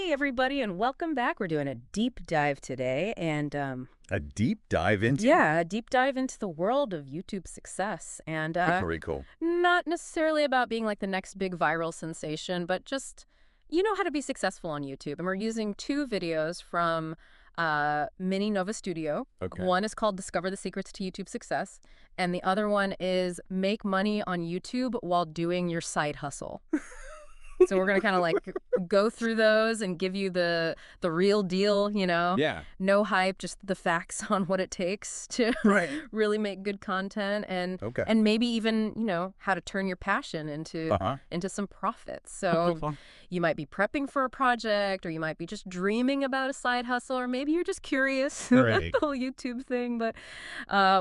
Hey, everybody, and welcome back. We're doing a deep dive today, and A deep dive into? yeah, a deep dive into the world of YouTube success, and Very cool. not necessarily about being like the next big viral sensation, but just you know how to be successful on YouTube. And we're using two videos from Mini Nova Studio. Okay. One is called "Discover the Secrets to YouTube Success," and the other one is "Make Money on YouTube While Doing Your Side Hustle." So we're going to kind of like go through those and give you the real deal, you know? Yeah. No hype, just the facts on what it takes to Right. really make good content and Okay. and maybe even, you know, how to turn your passion into some profits. So you might be prepping for a project, or you might be just dreaming about a side hustle, or maybe you're just curious about Right. the whole YouTube thing, but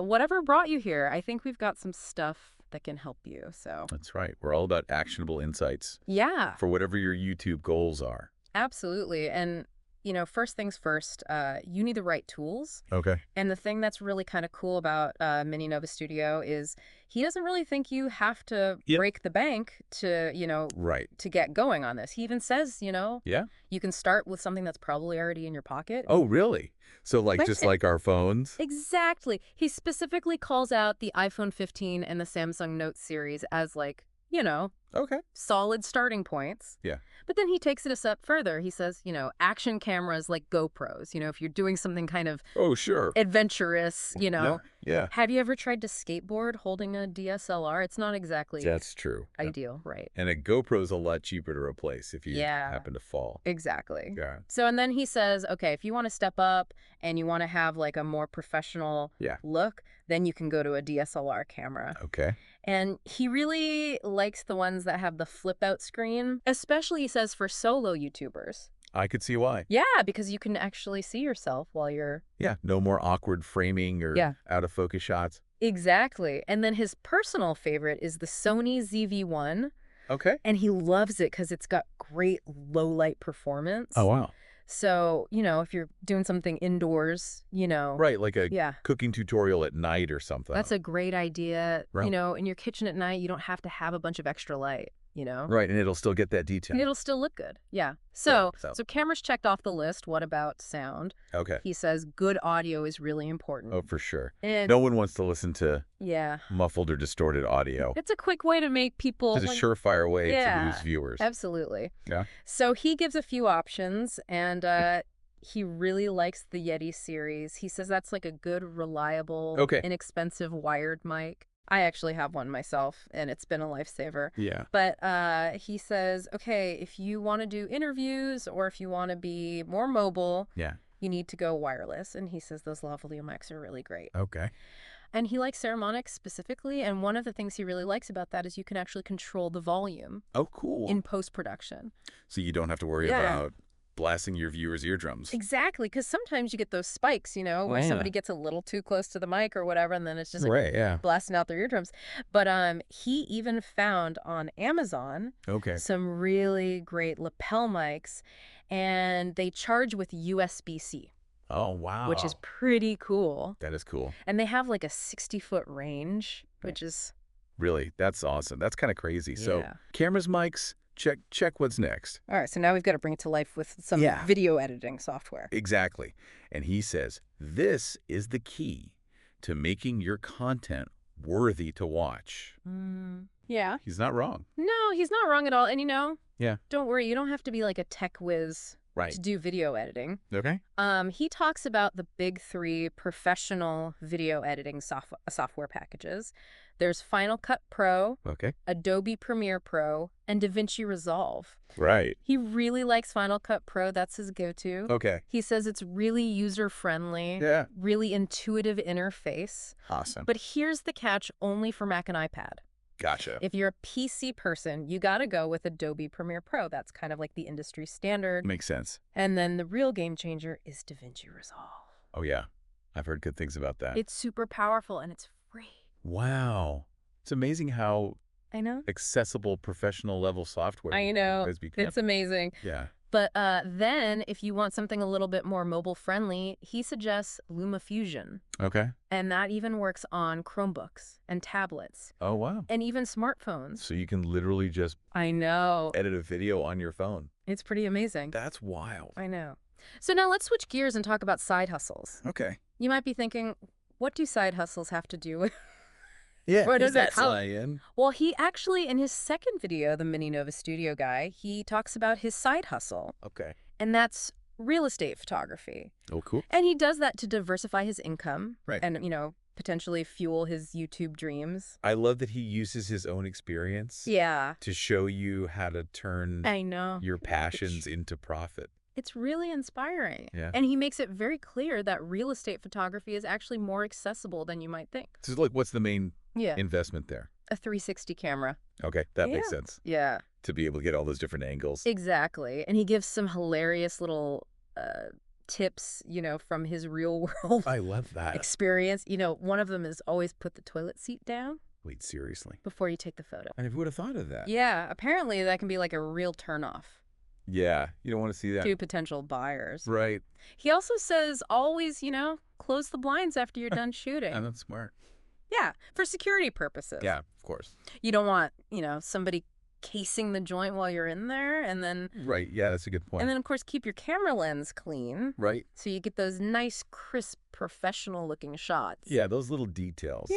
whatever brought you here, I think we've got some stuff that can help you. So That's right. We're all about actionable insights yeah. for whatever your YouTube goals are. Absolutely. And, you know, first things first, you need the right tools. Okay. And the thing that's really kind of cool about Mini Nova Studio is he doesn't really think you have to Yep. break the bank to, you know, Right. to get going on this. He even says, you know, Yeah. you can start with something that's probably already in your pocket. Oh, really? So like just like our phones? Exactly. He specifically calls out the iPhone 15 and the Samsung Note series as like, you know, Okay. solid starting points. Yeah. But then he takes it a step further. He says, you know, action cameras like GoPros, you know, if you're doing something kind of Oh, sure. adventurous, you know. Yeah. Have you ever tried to skateboard holding a DSLR? It's not exactly That's true. ideal, right? And a GoPro's a lot cheaper to replace if you Yeah. happen to fall. Exactly. Yeah. So, and then he says, okay, if you want to step up and you want to have like a more professional look, then you can go to a DSLR camera. Okay. And he really likes the ones that have the flip out screen, especially, he says, for solo YouTubers. I could see why. Yeah, because you can actually see yourself while you're... Yeah. No more awkward framing or out of focus shots. Exactly. And then his personal favorite is the Sony ZV-1. Okay. And he loves it because it's got great low light performance. Oh, wow. So, you know, if you're doing something indoors, you know. Right, like a cooking tutorial at night or something. That's a great idea. Right. You know, in your kitchen at night, you don't have to have a bunch of extra light, you know? Right, and it'll still get that detail. It'll still look good. Yeah. So, Right, so cameras checked off the list. What about sound? Okay. He says good audio is really important. Oh, for sure. And No one wants to listen to yeah, muffled or distorted audio. it's a quick way to make people... It's a surefire way to lose viewers. Absolutely. Yeah. So he gives a few options, and he really likes the Yeti series. He says that's like a good, reliable, inexpensive wired mic. I actually have one myself, and it's been a lifesaver. Yeah. But he says, okay, if you want to do interviews or if you want to be more mobile, you need to go wireless. And he says those lavalier mics are really great. Okay. And he likes Ceramonics specifically, and one of the things he really likes about that is you can actually control the volume. Oh, cool. In post-production. So you don't have to worry about blasting your viewers' eardrums. Exactly, because sometimes you get those spikes, you know, where somebody gets a little too close to the mic or whatever, and then it's just like blasting out their eardrums. But he even found on Amazon some really great lapel mics, and they charge with USB-C. Oh, wow. Which is pretty cool. That is cool. And they have like a 60-foot range, which is... Really? That's awesome. That's kind of crazy. So cameras, mics, check what's next. All right, so now we've got to bring it to life with some video editing software. Exactly. And he says, this is the key to making your content worthy to watch. Yeah. He's not wrong. No, he's not wrong at all. And, you know, Yeah. don't worry, you don't have to be like a tech whiz to do video editing. Okay. He talks about the big three professional video editing software packages. There's Final Cut Pro, Adobe Premiere Pro, and DaVinci Resolve. Right. He really likes Final Cut Pro. That's his go-to. Okay. He says it's really user-friendly, really intuitive interface. Awesome. But here's the catch, only for Mac and iPad. Gotcha. If you're a PC person, you got to go with Adobe Premiere Pro. That's kind of like the industry standard. Makes sense. And then the real game changer is DaVinci Resolve. Oh, yeah. I've heard good things about that. It's super powerful and it's free. Wow. It's amazing how accessible professional level software has become. It's amazing. Yeah. But then, if you want something a little bit more mobile-friendly, he suggests LumaFusion. Okay. And that even works on Chromebooks and tablets. Oh, wow. And even smartphones. So you can literally just edit a video on your phone. It's pretty amazing. That's wild. I know. So now let's switch gears and talk about side hustles. Okay. You might be thinking, what do side hustles have to do with... Yeah, Where does does it that tie in? Well, he actually, in his second video, the Mini Nova Studio guy, he talks about his side hustle. Okay. And that's real estate photography. Oh, cool. And he does that to diversify his income. Right. And, potentially fuel his YouTube dreams. I love that he uses his own experience to show you how to turn your passions into profit. It's really inspiring. Yeah. And he makes it very clear that real estate photography is actually more accessible than you might think. So, like, what's the main investment there? A 360 camera. Okay, that makes sense. Yeah. To be able to get all those different angles. Exactly. And he gives some hilarious little tips, from his real world I love that. experience. One of them is always put the toilet seat down. Wait, seriously? Before you take the photo. And who would have thought of that? Yeah, apparently that can be like a real turnoff. Yeah, you don't want to see that. To potential buyers. Right. He also says always, close the blinds after you're done shooting. And that's smart. Yeah, for security purposes. Yeah, of course. You don't want, somebody casing the joint while you're in there, and then... Right, yeah, that's a good point. And then, of course, keep your camera lens clean. Right. So you get those nice, crisp, professional-looking shots. Yeah, those little details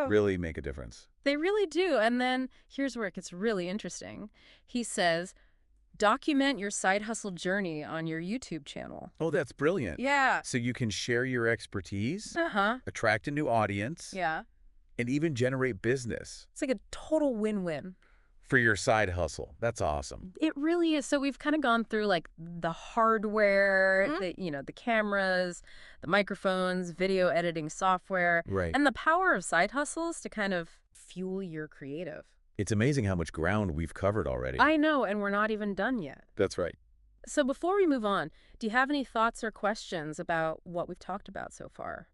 really make a difference. They really do. And then here's where it gets really interesting. He says, document your side hustle journey on your YouTube channel. Oh, that's brilliant. Yeah. So you can share your expertise, attract a new audience, and even generate business. It's like a total win-win. For your side hustle. That's awesome. It really is. So we've kind of gone through like the hardware, the cameras, the microphones, video editing software, and the power of side hustles to kind of fuel your creative. It's amazing how much ground we've covered already. I know, and we're not even done yet. That's right. So before we move on, do you have any thoughts or questions about what we've talked about so far?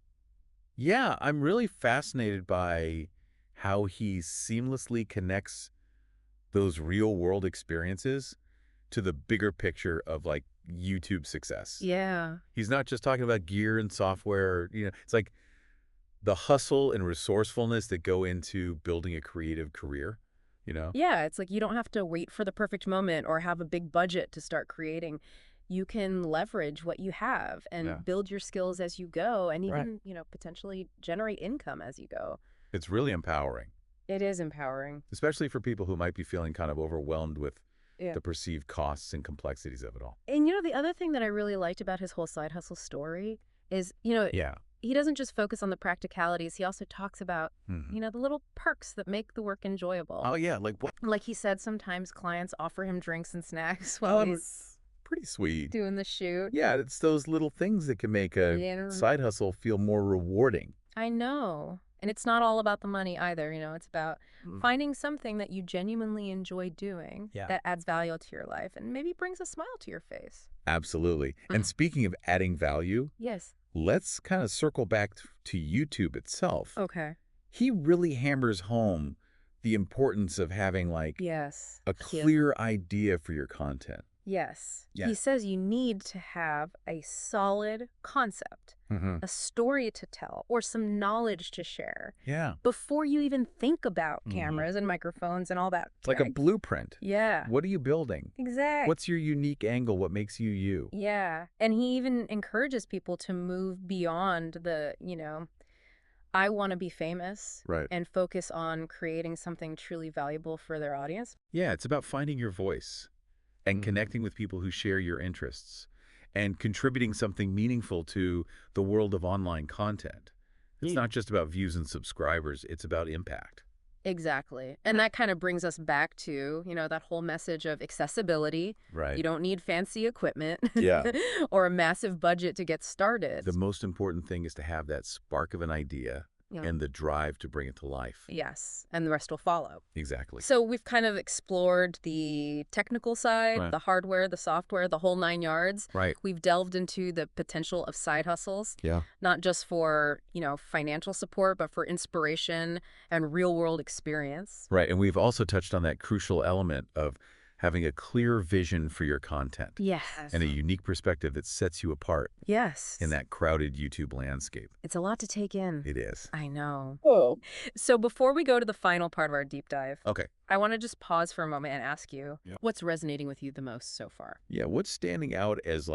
Yeah, I'm really fascinated by how he seamlessly connects those real world experiences to the bigger picture of like YouTube success. Yeah. He's not just talking about gear and software, it's like the hustle and resourcefulness that go into building a creative career, Yeah, it's like you don't have to wait for the perfect moment or have a big budget to start creating. You can leverage what you have and build your skills as you go and even, potentially generate income as you go. It's really empowering. It is empowering. Especially for people who might be feeling kind of overwhelmed with the perceived costs and complexities of it all. And, the other thing that I really liked about his whole side hustle story is, he doesn't just focus on the practicalities. He also talks about, the little perks that make the work enjoyable. Oh, yeah. Like what? Like he said, sometimes clients offer him drinks and snacks while he's pretty sweet doing the shoot. Yeah, it's those little things that can make a side hustle feel more rewarding. I know. And it's not all about the money either, it's about finding something that you genuinely enjoy doing that adds value to your life and maybe brings a smile to your face. Absolutely. And speaking of adding value, let's kind of circle back to YouTube itself. Okay. He really hammers home the importance of having like a clear idea for your content. Yes. He says you need to have a solid concept, a story to tell, or some knowledge to share. Yeah. Before you even think about cameras and microphones and all that. It's like a blueprint. Yeah. What are you building? Exactly. What's your unique angle? What makes you you? Yeah. And he even encourages people to move beyond the, I want to be famous and focus on creating something truly valuable for their audience. Yeah, it's about finding your voice and connecting with people who share your interests and contributing something meaningful to the world of online content. It's not just about views and subscribers, it's about impact. Exactly. And that kind of brings us back to, that whole message of accessibility. Right. You don't need fancy equipment Yeah. or a massive budget to get started. The most important thing is to have that spark of an idea and the drive to bring it to life. Yes, and the rest will follow. Exactly. So we've kind of explored the technical side, the hardware, the software, the whole 9 yards. Right. We've delved into the potential of side hustles. Yeah. Not just for, financial support, but for inspiration and real-world experience. Right, and we've also touched on that crucial element of having a clear vision for your content. Yes. And a unique perspective that sets you apart. Yes. In that crowded YouTube landscape. It's a lot to take in. It is. I know. Oh. So before we go to the final part of our deep dive, okay, I want to just pause for a moment and ask you, what's resonating with you the most so far? Yeah, what's standing out as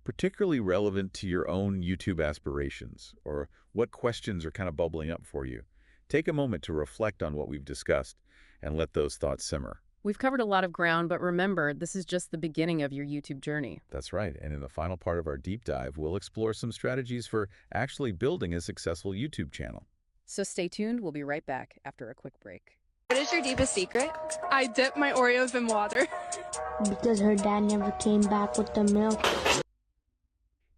particularly relevant to your own YouTube aspirations, or what questions are kind of bubbling up for you? Take a moment to reflect on what we've discussed and let those thoughts simmer. We've covered a lot of ground, but remember, this is just the beginning of your YouTube journey. That's right. And in the final part of our deep dive, we'll explore some strategies for actually building a successful YouTube channel. So stay tuned. We'll be right back after a quick break. What is your deepest secret? I dip my Oreos in water. Because her dad never came back with the milk.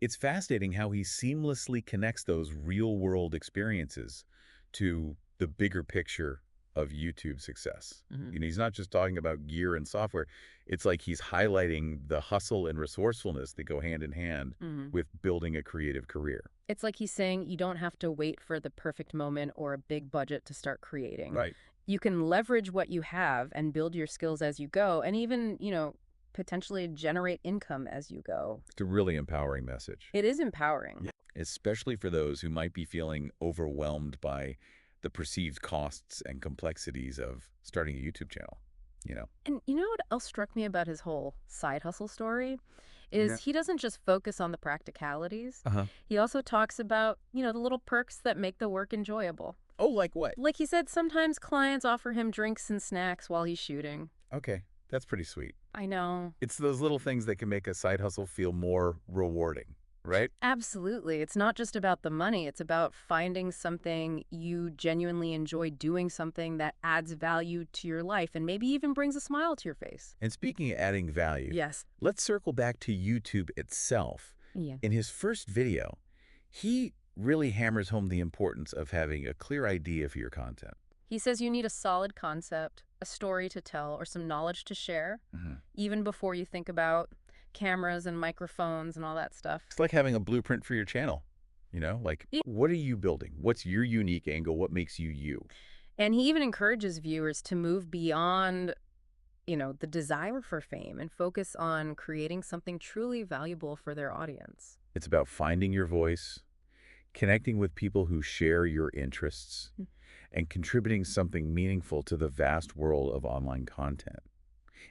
It's fascinating how he seamlessly connects those real-world experiences to the bigger picture of YouTube success. Mm-hmm. He's not just talking about gear and software. It's like he's highlighting the hustle and resourcefulness that go hand in hand with building a creative career. It's like he's saying you don't have to wait for the perfect moment or a big budget to start creating. Right. You can leverage what you have and build your skills as you go, and even, potentially generate income as you go. It's a really empowering message. It is empowering. Yeah. Especially for those who might be feeling overwhelmed by the perceived costs and complexities of starting a YouTube channel, And you know what else struck me about his whole side hustle story? Is he doesn't just focus on the practicalities. He also talks about, the little perks that make the work enjoyable. Oh, like what? Like he said, sometimes clients offer him drinks and snacks while he's shooting. Okay, that's pretty sweet. I know. It's those little things that can make a side hustle feel more rewarding, right? Absolutely. It's not just about the money. It's about finding something you genuinely enjoy, doing something that adds value to your life and maybe even brings a smile to your face. And speaking of adding value, yes, let's circle back to YouTube itself. Yeah. In his first video, he really hammers home the importance of having a clear idea for your content. He says you need a solid concept, a story to tell, or some knowledge to share, even before you think about cameras and microphones and all that stuff. It's like having a blueprint for your channel. What are you building? What's your unique angle? What makes you you? And he even encourages viewers to move beyond, the desire for fame and focus on creating something truly valuable for their audience. It's about finding your voice, connecting with people who share your interests, and contributing something meaningful to the vast world of online content.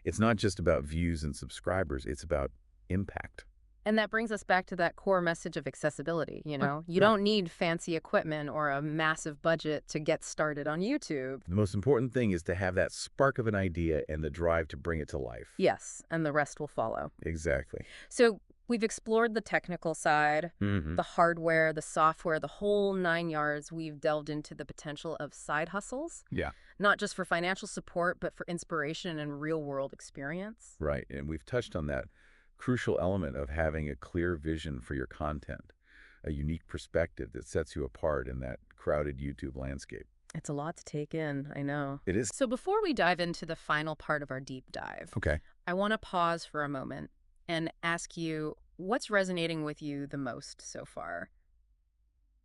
It's not just about views and subscribers, it's about impact. And that brings us back to that core message of accessibility, You don't need fancy equipment or a massive budget to get started on YouTube. The most important thing is to have that spark of an idea and the drive to bring it to life. Yes, and the rest will follow. Exactly. So we've explored the technical side, the hardware, the software, the whole 9 yards. We've delved into the potential of side hustles. Yeah. Not just for financial support, but for inspiration and real-world experience. Right, and we've touched on that crucial element of having a clear vision for your content, a unique perspective that sets you apart in that crowded YouTube landscape. It's a lot to take in, I know. It is. So before we dive into the final part of our deep dive, I want to pause for a moment and ask you, what's resonating with you the most so far?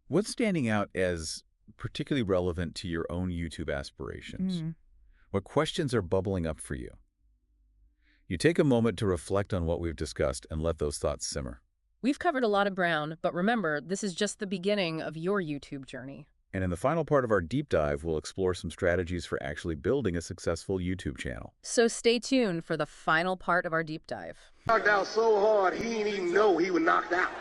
What's standing out as particularly relevant to your own YouTube aspirations? What questions are bubbling up for you? You take a moment to reflect on what we've discussed and let those thoughts simmer. We've covered a lot of ground, but remember, this is just the beginning of your YouTube journey. And in the final part of our deep dive, we'll explore some strategies for actually building a successful YouTube channel. So stay tuned for the final part of our deep dive. Knocked out so hard, he didn't even know he was knocked out.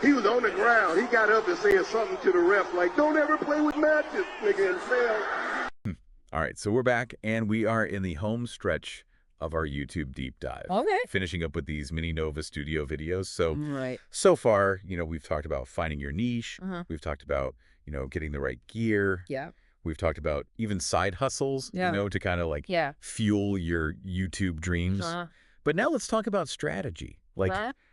He was on the ground. He got up and said something to the ref like, "Don't ever play with matches, nigga," and fell. All right, so we're back, and we are in the home stretch of our YouTube deep dive. Okay. Finishing up with these mini Nova Studio videos. So, right. So far, we've talked about finding your niche. We've talked about, getting the right gear. Yeah. We've talked about even side hustles, to kind of fuel your YouTube dreams. But now let's talk about strategy.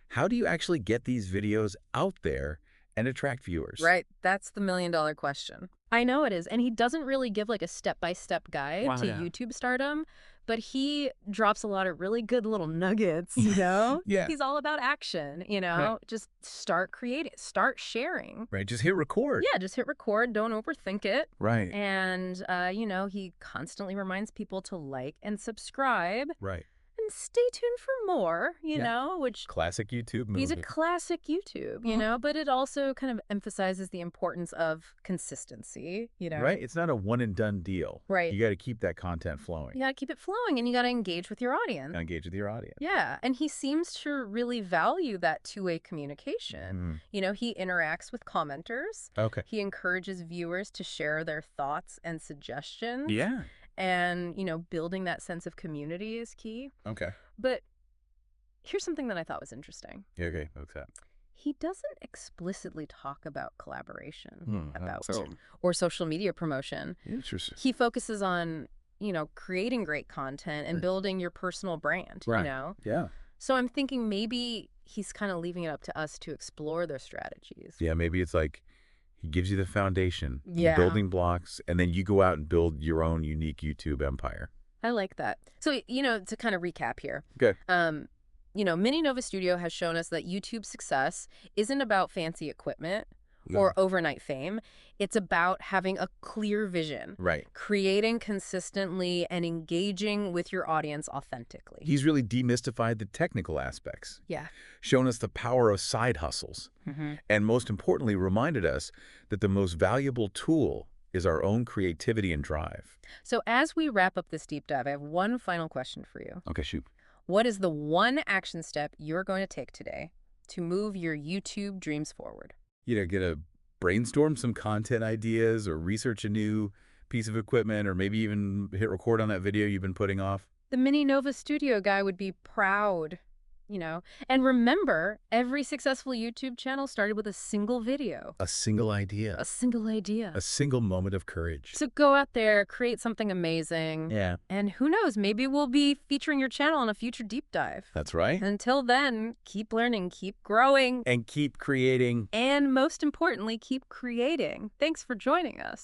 How do you actually get these videos out there and attract viewers? Right. That's the million-dollar question. I know it is. And he doesn't really give like a step-by-step guide to YouTube stardom, but he drops a lot of really good little nuggets, you know? Yeah. He's all about action, you know? Right. Just start creating, start sharing. Right. Just hit record. Yeah, just hit record. Don't overthink it. Right. And, you know, he constantly reminds people to like and subscribe. Right. And stay tuned for more, you know, which... Classic YouTube move. He's a classic YouTube, you know, but it also kind of emphasizes the importance of consistency, you know. Right. It's not a one and done deal. Right. You got to keep that content flowing. You got to keep it flowing and you got to engage with your audience. Engage with your audience. Yeah. And he seems to really value that two-way communication. You know, he interacts with commenters. Okay. He encourages viewers to share their thoughts and suggestions. Yeah. And, you know, building that sense of community is key. Okay. But here's something that I thought was interesting. Yeah, okay. What's that? He doesn't explicitly talk about collaboration or social media promotion. Interesting. He focuses on, you know, creating great content and building your personal brand, you know? Yeah. So I'm thinking maybe he's kind of leaving it up to us to explore their strategies. Yeah, maybe it's like he gives you the foundation, Yeah. building blocks, and then you go out and build your own unique YouTube empire. I like that. So, you know, to kind of recap here. Okay. You know, Mini Nova Studio has shown us that YouTube success isn't about fancy equipment or overnight fame. It's about having a clear vision. Right. Creating consistently and engaging with your audience authentically. He's really demystified the technical aspects. Yeah. Shown us the power of side hustles. And most importantly, reminded us that the most valuable tool is our own creativity and drive. So as we wrap up this deep dive, I have one final question for you. Okay, shoot. What is the one action step you're going to take today to move your YouTube dreams forward? You know, get a brainstorm some content ideas or research a new piece of equipment or maybe even hit record on that video you've been putting off. The Mini Nova Studio guy would be proud, you know. And remember, every successful YouTube channel started with a single video. A single idea. A single idea. A single moment of courage. So go out there, create something amazing. Yeah. And who knows, maybe we'll be featuring your channel on a future deep dive. That's right. Until then, keep learning, keep growing. And keep creating. And most importantly, keep creating. Thanks for joining us.